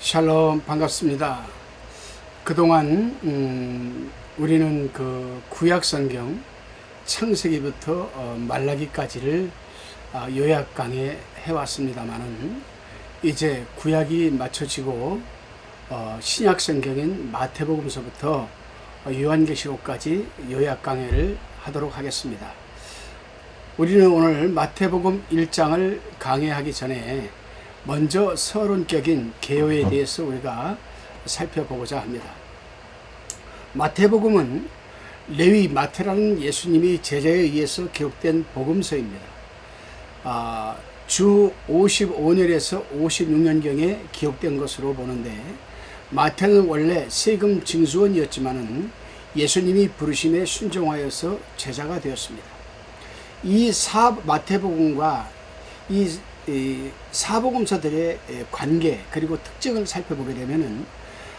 샬롬, 반갑습니다. 그동안 우리는 그 구약 성경 창세기부터 말라기까지를 요약 강의 해왔습니다만은 이제 구약이 마쳐지고 신약 성경인 마태복음서부터 요한계시록까지 요약 강해를 하도록 하겠습니다. 우리는 오늘 마태복음 1장을 강해하기 전에 먼저 서론격인 개요에 대해서 우리가 살펴보고자 합니다. 마태복음은 레위 마태라는 예수님이 제자에 의해서 기록된 복음서입니다. 주 55년에서 56년경에 기록된 것으로 보는데, 마태는 원래 세금 징수원이었지만은 예수님이 부르심에 순종하여서 제자가 되었습니다. 이 마태복음과 이 사복음서들의 관계 그리고 특징을 살펴보게 되면은,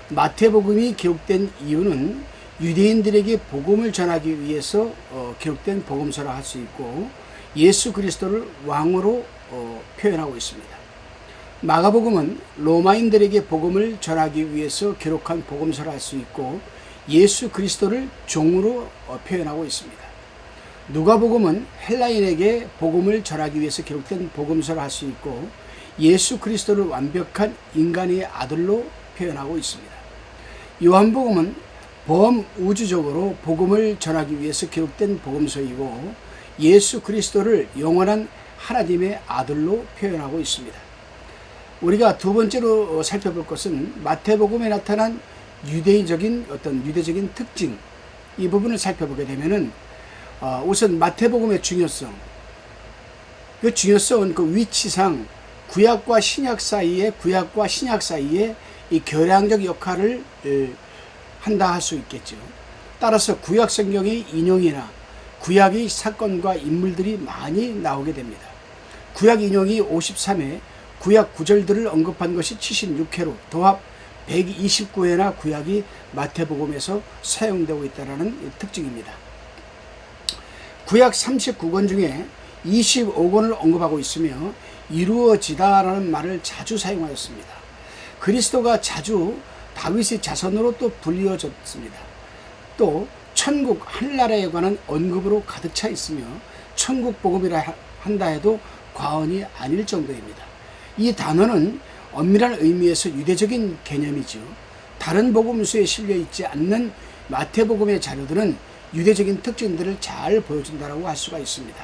마태복음이 기록된 이유는 유대인들에게 복음을 전하기 위해서 기록된 복음서라 할 수 있고, 예수 그리스도를 왕으로 표현하고 있습니다. 마가복음은 로마인들에게 복음을 전하기 위해서 기록한 복음서라 할 수 있고, 예수 그리스도를 종으로 표현하고 있습니다. 누가복음은 헬라인에게 복음을 전하기 위해서 기록된 복음서라 할 수 있고, 예수 그리스도를 완벽한 인간의 아들로 표현하고 있습니다. 요한복음은 범우주적으로 복음을 전하기 위해서 기록된 복음서이고, 예수 그리스도를 영원한 하나님의 아들로 표현하고 있습니다. 우리가 두 번째로 살펴볼 것은 마태복음에 나타난 유대적인 특징, 이 부분을 살펴보게 되면은 우선 마태복음의 중요성, 그 중요성은 그 위치상 구약과 신약 사이에 이 교량적 역할을 한다 할 수 있겠죠. 따라서 구약 성경의 인용이나 구약의 사건과 인물들이 많이 나오게 됩니다. 구약 인용이 53회, 구약 구절들을 언급한 것이 76회로 도합 129회나 구약이 마태복음에서 사용되고 있다는 특징입니다. 구약 39권 중에 25권을 언급하고 있으며 이루어지다라는 말을 자주 사용하였습니다. 그리스도가 자주 다윗의 자손으로 또 불리어졌습니다. 또 천국 하늘나라에 관한 언급으로 가득 차 있으며 천국 복음이라 한다 해도 과언이 아닐 정도입니다. 이 단어는 엄밀한 의미에서 유대적인 개념이죠. 다른 복음서에 실려 있지 않는 마태복음의 자료들은 유대적인 특징들을 잘 보여준다고 할 수가 있습니다.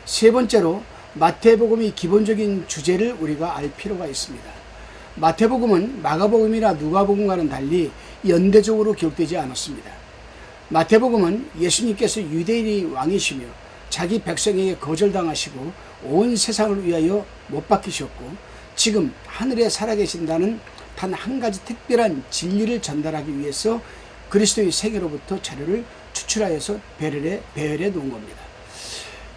세 번째로 마태복음의 기본적인 주제를 우리가 알 필요가 있습니다. 마태복음은 마가복음이나 누가복음과는 달리 연대적으로 기록되지 않았습니다. 마태복음은 예수님께서 유대인의 왕이시며 자기 백성에게 거절당하시고 온 세상을 위하여 못 박히셨고, 지금 하늘에 살아계신다는 단 한 가지 특별한 진리를 전달하기 위해서 그리스도의 생애로부터 자료를 추출하여서 배열해 놓은 겁니다.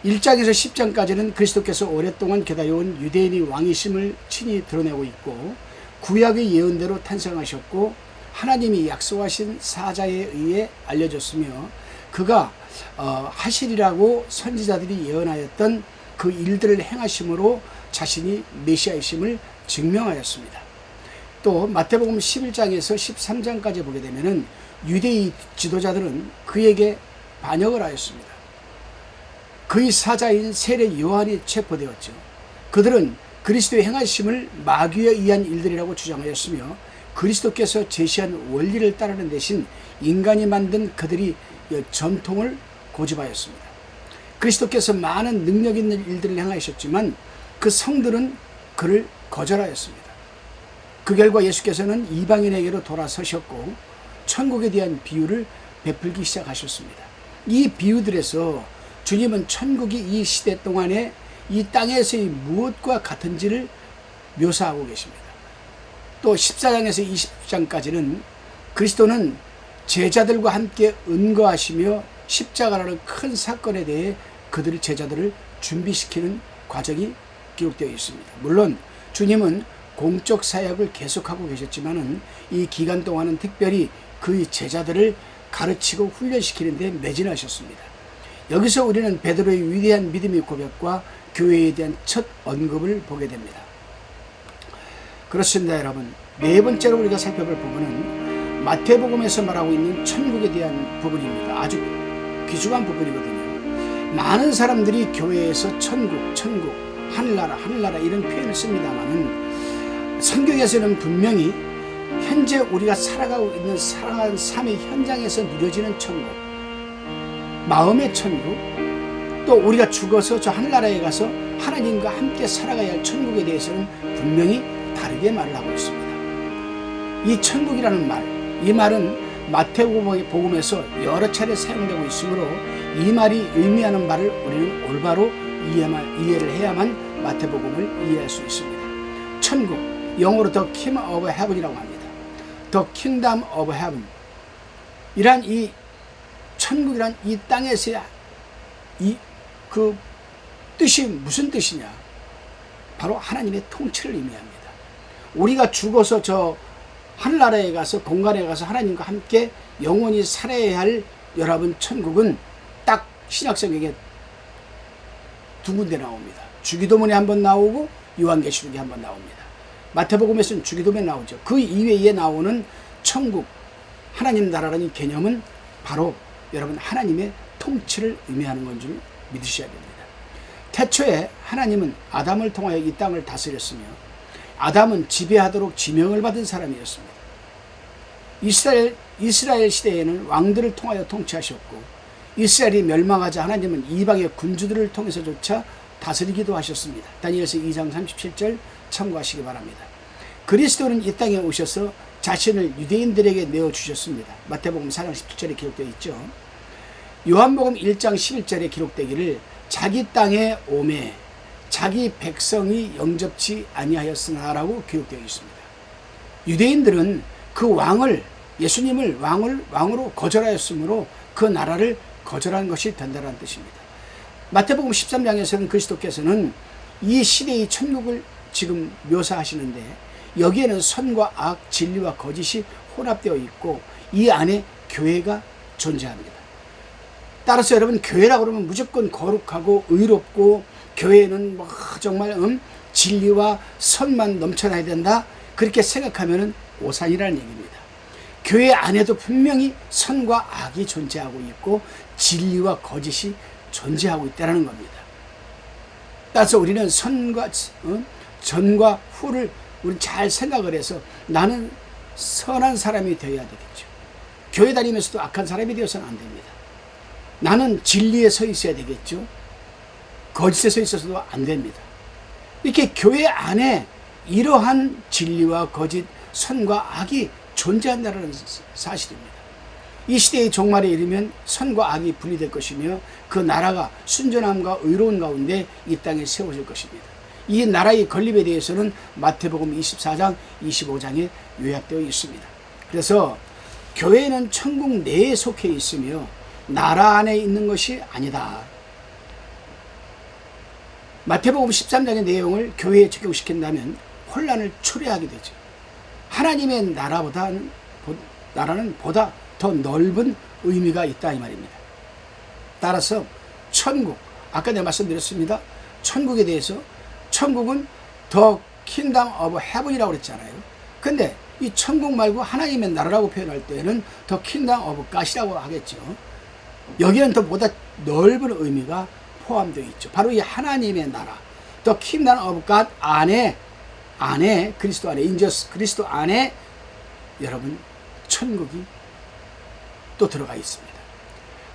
1장에서 10장까지는 그리스도께서 오랫동안 기다려온 유대인의 왕이심을 친히 드러내고 있고, 구약의 예언대로 탄생하셨고 하나님이 약속하신 사자에 의해 알려졌으며, 그가 하시리라고 선지자들이 예언하였던 그 일들을 행하심으로 자신이 메시아이심을 증명하였습니다. 또 마태복음 11장에서 13장까지 보게 되면은 유대의 지도자들은 그에게 반역을 하였습니다. 그의 사자인 세례 요한이 체포되었죠. 그들은 그리스도의 행하심을 마귀에 의한 일들이라고 주장하였으며, 그리스도께서 제시한 원리를 따르는 대신 인간이 만든 그들이 전통을 고집하였습니다. 그리스도께서 많은 능력 있는 일들을 행하셨지만 그 성들은 그를 거절하였습니다. 그 결과 예수께서는 이방인에게로 돌아서셨고 천국에 대한 비유를 베풀기 시작하셨습니다. 이 비유들에서 주님은 천국이 이 시대 동안에 이 땅에서의 무엇과 같은지를 묘사하고 계십니다. 또 14장에서 20장까지는 그리스도는 제자들과 함께 은거하시며 십자가라는 큰 사건에 대해 그들의 제자들을 준비시키는 과정이 기록되어 있습니다. 물론 주님은 공적 사역을 계속하고 계셨지만은 이 기간 동안은 특별히 그의 제자들을 가르치고 훈련시키는 데 매진하셨습니다. 여기서 우리는 베드로의 위대한 믿음의 고백과 교회에 대한 첫 언급을 보게 됩니다. 그렇습니다, 여러분. 네 번째로 우리가 살펴볼 부분은 마태복음에서 말하고 있는 천국에 대한 부분입니다. 아주 귀중한 부분이거든요. 많은 사람들이 교회에서 천국, 하늘나라 이런 표현을 씁니다만은 성경에서는 분명히 현재 우리가 살아가고 있는 살아가는 삶의 현장에서 누려지는 천국, 마음의 천국, 또 우리가 죽어서 저 하늘나라에 가서 하나님과 함께 살아가야 할 천국에 대해서는 분명히 다르게 말을 하고 있습니다. 이 천국이라는 말, 이 말은 마태복음에서 여러 차례 사용되고 있으므로 이 말이 의미하는 말을 우리는 올바로 이해를 해야만 마태복음을 이해할 수 있습니다. 천국, 영어로 The Kingdom of Heaven이라고 합니다. The Kingdom of Heaven. 이란 이 천국이란 이 땅에서의 그 뜻이 무슨 뜻이냐? 바로 하나님의 통치를 의미합니다. 우리가 죽어서 저 하늘나라에 가서 공간에 가서 하나님과 함께 영원히 살아야 할 여러분 천국은 딱 신약성경에 두 군데 나옵니다. 주기도문에 한번 나오고 요한계시록에 한번 나옵니다. 마태복음에서는 주기도문에 나오죠. 그 이외에 나오는 천국, 하나님 나라라는 개념은 바로 여러분 하나님의 통치를 의미하는 건 줄 믿으셔야 됩니다. 태초에 하나님은 아담을 통하여 이 땅을 다스렸으며 아담은 지배하도록 지명을 받은 사람이었습니다. 이스라엘 시대에는 왕들을 통하여 통치하셨고 이스라엘이 멸망하자 하나님은 이방의 군주들을 통해서조차 다스리기도 하셨습니다. 다니엘서 2장 37절 참고하시기 바랍니다. 그리스도는 이 땅에 오셔서 자신을 유대인들에게 내어주셨습니다. 마태복음 4장 17절에 기록되어 있죠. 요한복음 1장 11절에 기록되기를 자기 땅에 오매 자기 백성이 영접치 아니하였으나 라고 기록되어 있습니다. 유대인들은 그 왕을, 예수님을 왕으로 거절하였으므로 그 나라를 거절한 것이 된다는 뜻입니다. 마태복음 13장에서는 그리스도께서는 이 시대의 천국을 지금 묘사하시는데 여기에는 선과 악, 진리와 거짓이 혼합되어 있고 이 안에 교회가 존재합니다. 따라서 여러분 교회라고 그러면 무조건 거룩하고 의롭고 교회는 뭐 정말 진리와 선만 넘쳐나야 된다 그렇게 생각하면 오산이라는 얘기입니다. 교회 안에도 분명히 선과 악이 존재하고 있고 진리와 거짓이 존재하고 있다는 겁니다. 따라서 우리는 전과 후를 우리 잘 생각을 해서 나는 선한 사람이 되어야 되겠죠. 교회 다니면서도 악한 사람이 되어서는 안 됩니다. 나는 진리에 서 있어야 되겠죠. 거짓에 서 있어서도 안 됩니다. 이렇게 교회 안에 이러한 진리와 거짓, 선과 악이 존재한다는 사실입니다. 이 시대의 종말에 이르면 선과 악이 분리될 것이며 그 나라가 순전함과 의로운 가운데 이 땅에 세워질 것입니다. 이 나라의 건립에 대해서는 마태복음 24장, 25장에 요약되어 있습니다. 그래서 교회는 천국 내에 속해 있으며 나라 안에 있는 것이 아니다. 마태복음 13장의 내용을 교회에 적용시킨다면 혼란을 초래하게 되죠. 하나님의 나라는 보다 더 넓은 의미가 있다 이 말입니다. 따라서 천국, 아까 내가 말씀드렸습니다. 천국에 대해서 천국은 The Kingdom of Heaven이라고 그랬잖아요. 근데 이 천국 말고 하나님의 나라라고 표현할 때는 The Kingdom of God이라고 하겠죠. 여기는 더 보다 넓은 의미가 포함되어 있죠. 바로 이 하나님의 나라, The Kingdom of God 안에 그리스도 안에 그리스도 안에 여러분 천국이 또 들어가 있습니다.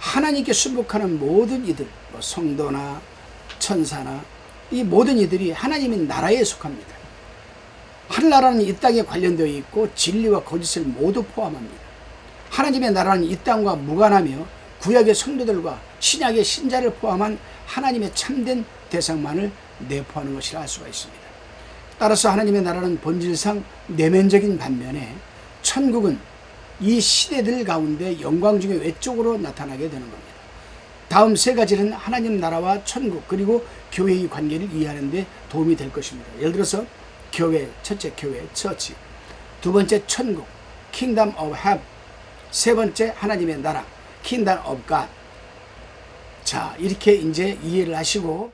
하나님께 순복하는 모든 이들, 성도나 천사나 이 모든 이들이 하나님의 나라에 속합니다. 하늘나라는 이 땅에 관련되어 있고 진리와 거짓을 모두 포함합니다. 하나님의 나라는 이 땅과 무관하며 구약의 성도들과 신약의 신자를 포함한 하나님의 참된 대상만을 내포하는 것이라 할 수가 있습니다. 따라서 하나님의 나라는 본질상 내면적인 반면에 천국은 이 시대들 가운데 영광 중에 외적으로 나타나게 되는 겁니다. 다음 세 가지는 하나님 나라와 천국 그리고 교회의 관계를 이해하는 데 도움이 될 것입니다. 예를 들어서 교회, 첫째 교회, 처치, 두 번째 천국, Kingdom of Heaven, 세 번째 하나님의 나라, Kingdom of God. 자, 이렇게 이제 이해를 하시고